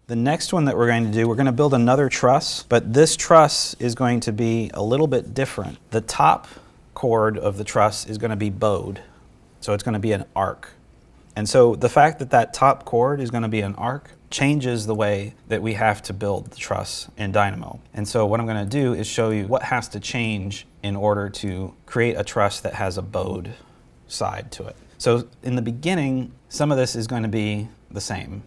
The next one that we're going to do, we're going to build another truss, but this truss is going to be a little bit different. The top chord of the truss is going to be bowed, so it's going to be an arc. And so the fact that that top chord is going to be an arc changes the way that we have to build the truss in Dynamo. And so what I'm going to do is show you what has to change in order to create a truss that has a bowed side to it. So in the beginning, some of this is going to be the same.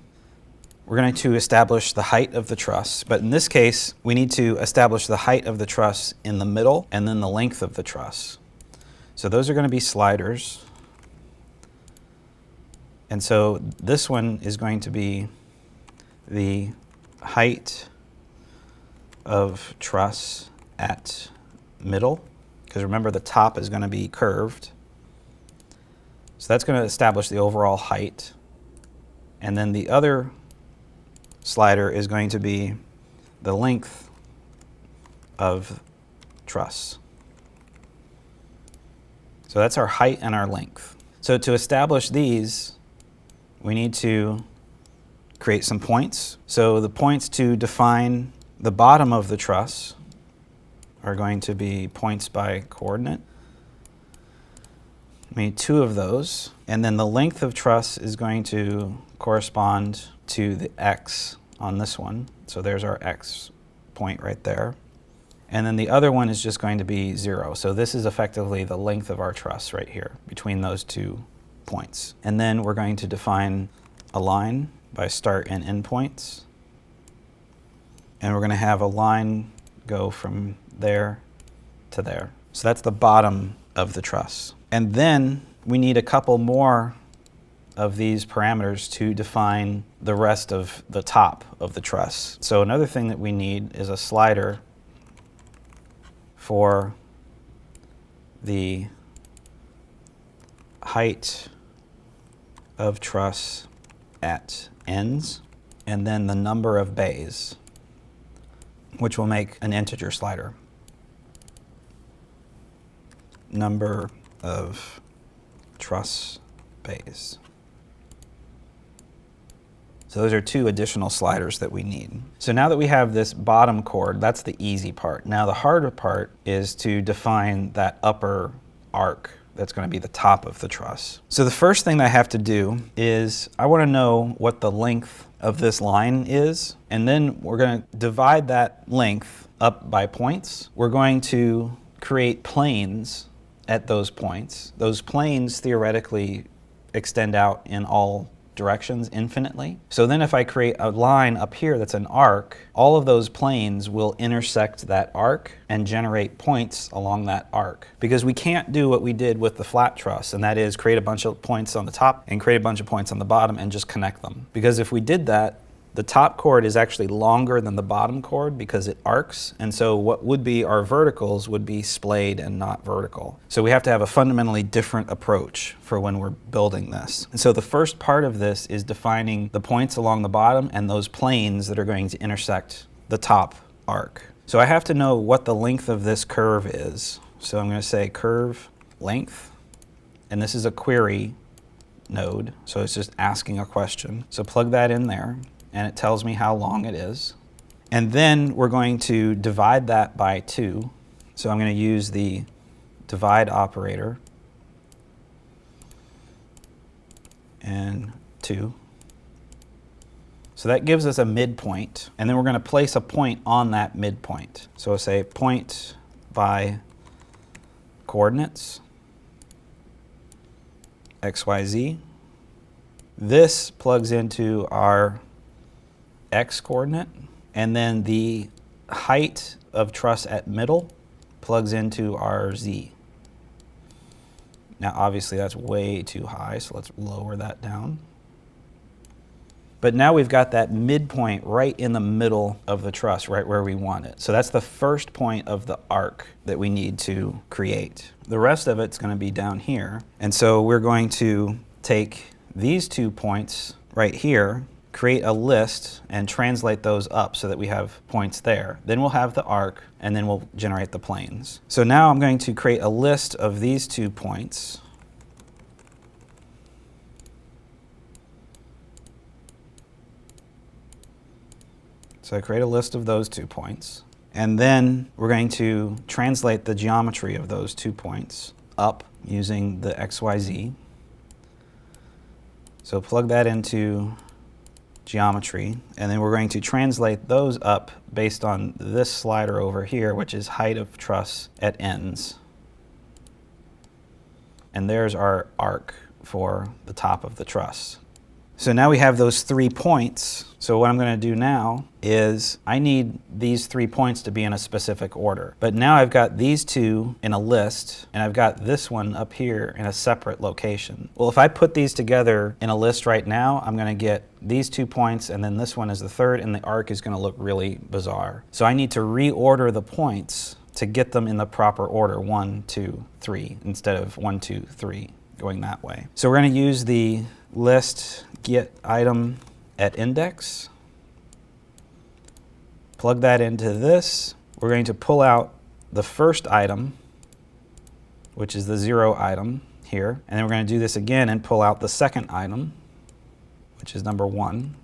We're going to establish the height of the truss, but in this case, we need to establish the height of the truss in the middle and then the length of the truss. So those are going to be sliders. And so this one is going to be the height of truss at middle, because remember the top is going to be curved. So that's going to establish the overall height. And then the other slider is going to be the length of truss. So that's our height and our length. So to establish these, we need to create some points. So the points to define the bottom of the truss are going to be points by coordinate. We need 2 of those. And then the length of truss is going to correspond to the x on this one. So there's our x point right there. And then the other one is just going to be 0. So this is effectively the length of our truss right here between those 2 points. And then we're going to define a line by start and end points. And we're going to have a line go from there to there. So that's the bottom of the truss. And then we need a couple more of these parameters to define the rest of the top of the truss. So another thing that we need is a slider for the height of truss at ends, and then the number of bays, which will make an integer slider. Number of truss bays. So those are 2 additional sliders that we need. So now that we have this bottom chord, that's the easy part. Now the harder part is to define that upper arc that's going to be the top of the truss. So the first thing that I have to do is I want to know what the length of this line is, and then we're going to divide that length up by points. We're going to create planes at those points. Those planes theoretically extend out in all directions infinitely. So then if I create a line up here that's an arc, all of those planes will intersect that arc and generate points along that arc. Because we can't do what we did with the flat truss, and that is create a bunch of points on the top and create a bunch of points on the bottom and just connect them. Because if we did that, the top chord is actually longer than the bottom chord because it arcs, and so what would be our verticals would be splayed and not vertical. So we have to have a fundamentally different approach for when we're building this. And so the first part of this is defining the points along the bottom and those planes that are going to intersect the top arc. So I have to know what the length of this curve is. So I'm going to say curve length, and this is a query node, so it's just asking a question. So plug that in there, and it tells me how long it is. And then we're going to divide that by 2. So I'm going to use the divide operator and 2. So that gives us a midpoint, and then we're going to place a point on that midpoint. So we'll say point by coordinates, x, y, z. This plugs into our x coordinate, and then the height of truss at middle plugs into our z. Now obviously that's way too high, so let's lower that down. But now we've got that midpoint right in the middle of the truss, right where we want it. So that's the first point of the arc that we need to create. The rest of it's going to be down here. And so we're going to take these 2 points right here, create a list, and translate those up so that we have points there. Then we'll have the arc, and then we'll generate the planes. So now I'm going to create a list of these 2 points. So I create a list of those 2 points. And then we're going to translate the geometry of those 2 points up using the XYZ. So plug that into geometry, and then we're going to translate those up based on this slider over here, which is height of truss at ends. And there's our arc for the top of the truss. So now we have those 3 points. So what I'm going to do now is I need these 3 points to be in a specific order. But now I've got these 2 in a list, and I've got this one up here in a separate location. Well, if I put these together in a list right now, I'm going to get these 2 points, and then this one is the third, and the arc is going to look really bizarre. So I need to reorder the points to get them in the proper order, 1, 2, 3, instead of 1, 2, 3, going that way. So we're going to use the list get item at index, plug that into this. We're going to pull out the first item, which is the 0 item here, and then we're going to do this again and pull out the second item, which is number 1.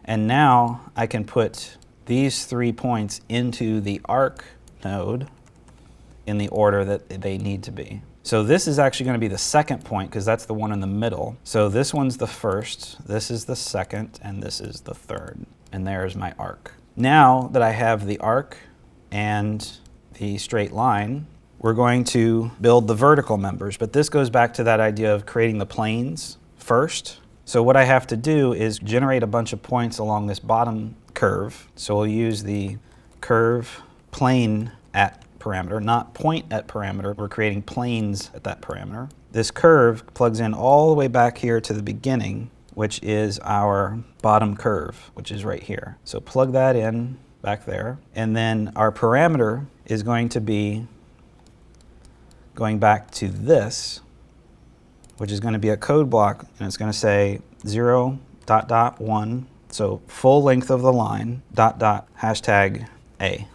And now I can put these 3 points into the arc node in the order that they need to be. So this is actually going to be the second point because that's the one in the middle. So this one's the first, this is the second, and this is the third. And there's my arc. Now that I have the arc and the straight line, we're going to build the vertical members. But this goes back to that idea of creating the planes first. So what I have to do is generate a bunch of points along this bottom curve. So we'll use the curve plane at parameter, not point at parameter. We're creating planes at that parameter. This curve plugs in all the way back here to the beginning, which is our bottom curve, which is right here. So plug that in back there. And then our parameter is going to be going back to this, which is going to be a code block, and it's going to say 0.1, so full length of the line, #hashtag A.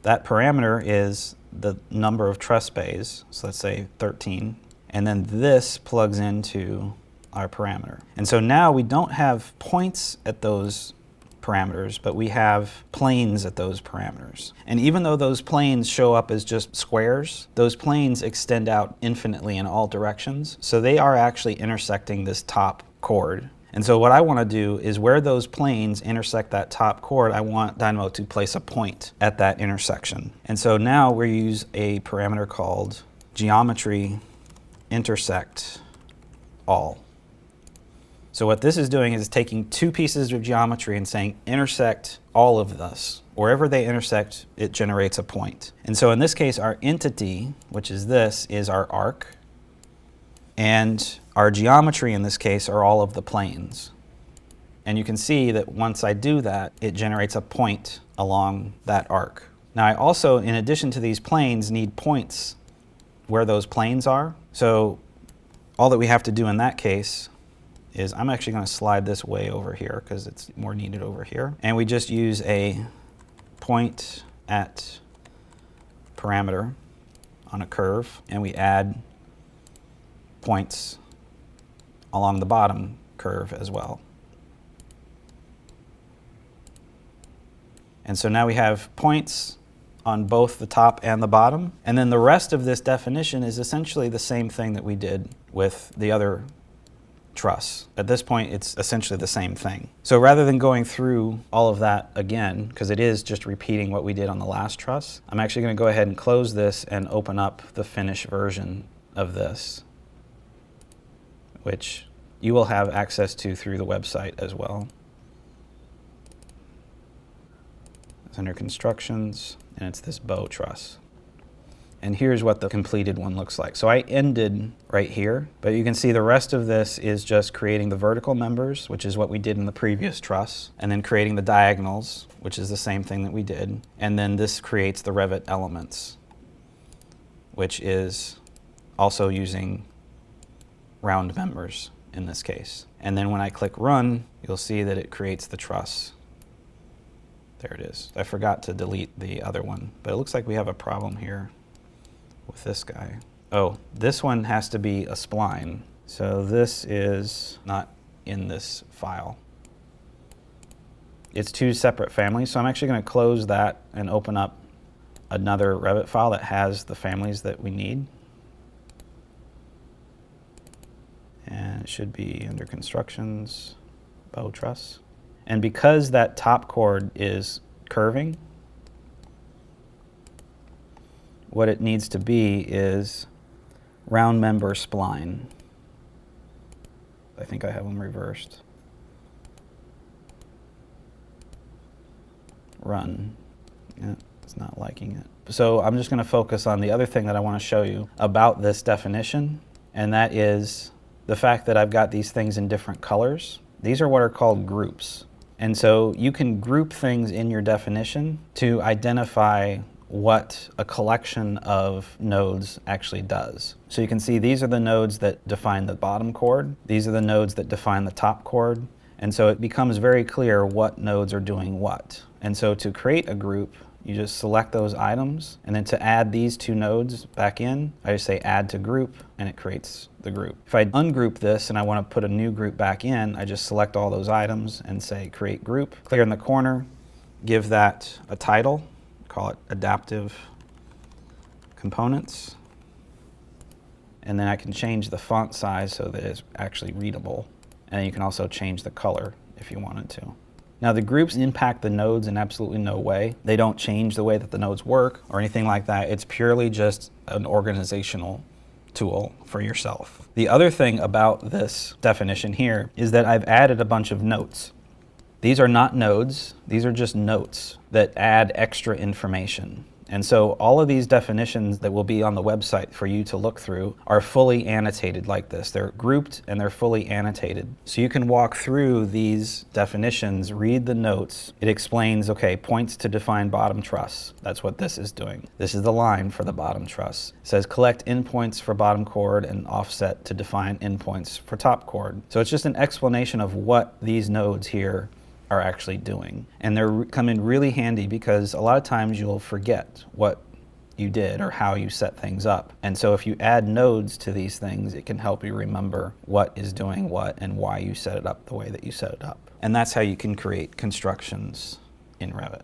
That parameter is the number of truss bays, so let's say 13, and then this plugs into our parameter. And so now we don't have points at those parameters, but we have planes at those parameters. And even though those planes show up as just squares, those planes extend out infinitely in all directions, so they are actually intersecting this top chord. And so what I want to do is where those planes intersect that top chord, I want Dynamo to place a point at that intersection. And so now we use a parameter called geometry intersect all. So what this is doing is taking 2 pieces of geometry and saying intersect all of this. Wherever they intersect, it generates a point. And so in this case, our entity, which is this, is our arc. And our geometry in this case are all of the planes. And you can see that once I do that, it generates a point along that arc. Now I also, in addition to these planes, need points where those planes are. So all that we have to do in that case is I'm actually going to slide this way over here because it's more needed over here. And we just use a point at parameter on a curve, and we add points along the bottom curve as well. And so now we have points on both the top and the bottom. And then the rest of this definition is essentially the same thing that we did with the other truss. At this point, it's essentially the same thing. So rather than going through all of that again, because it is just repeating what we did on the last truss, I'm actually going to go ahead and close this and open up the finished version of this, which you will have access to through the website as well. It's under constructions, and it's this bow truss. And here's what the completed one looks like. So I ended right here, but you can see the rest of this is just creating the vertical members, which is what we did in the previous truss, and then creating the diagonals, which is the same thing that we did. And then this creates the Revit elements, which is also using round members in this case. And then when I click run, you'll see that it creates the truss. There it is. I forgot to delete the other one, but it looks like we have a problem here with this guy. Oh, this one has to be a spline. So this is not in this file. it's two separate families. So I'm actually going to close that and open up another Revit file that has the families that we need. And it should be under constructions, bow truss. And because that top chord is curving, what it needs to be is round member spline. I think I have them reversed. Run. Yeah, it's not liking it. So I'm just going to focus on the other thing that I want to show you about this definition, and that is the fact that I've got these things in different colors. These are what are called groups. And so you can group things in your definition to identify what a collection of nodes actually does. So you can see these are the nodes that define the bottom chord. These are the nodes that define the top chord. And so it becomes very clear what nodes are doing what. And so to create a group, you just select those items, and then to add these two nodes back in, I just say add to group, and it creates the group. If I ungroup this and I want to put a new group back in, I just select all those items and say create group. Clear in the corner, give that a title, call it adaptive components, and then I can change the font size so that it's actually readable. And then you can also change the color if you wanted to. Now the groups impact the nodes in absolutely no way. They don't change the way that the nodes work or anything like that. It's purely just an organizational tool for yourself. The other thing about this definition here is that I've added a bunch of notes. These are not nodes, these are just notes that add extra information. And so all of these definitions that will be on the website for you to look through are fully annotated like this. They're grouped and they're fully annotated. So you can walk through these definitions, read the notes. It explains, okay, points to define bottom truss. That's what this is doing. This is the line for the bottom truss. It says collect endpoints for bottom chord and offset to define endpoints for top chord. So it's just an explanation of what these nodes here are actually doing. And they're come in really handy because a lot of times you'll forget what you did or how you set things up. And so if you add nodes to these things, it can help you remember what is doing what and why you set it up the way that you set it up. And that's how you can create constructions in Revit.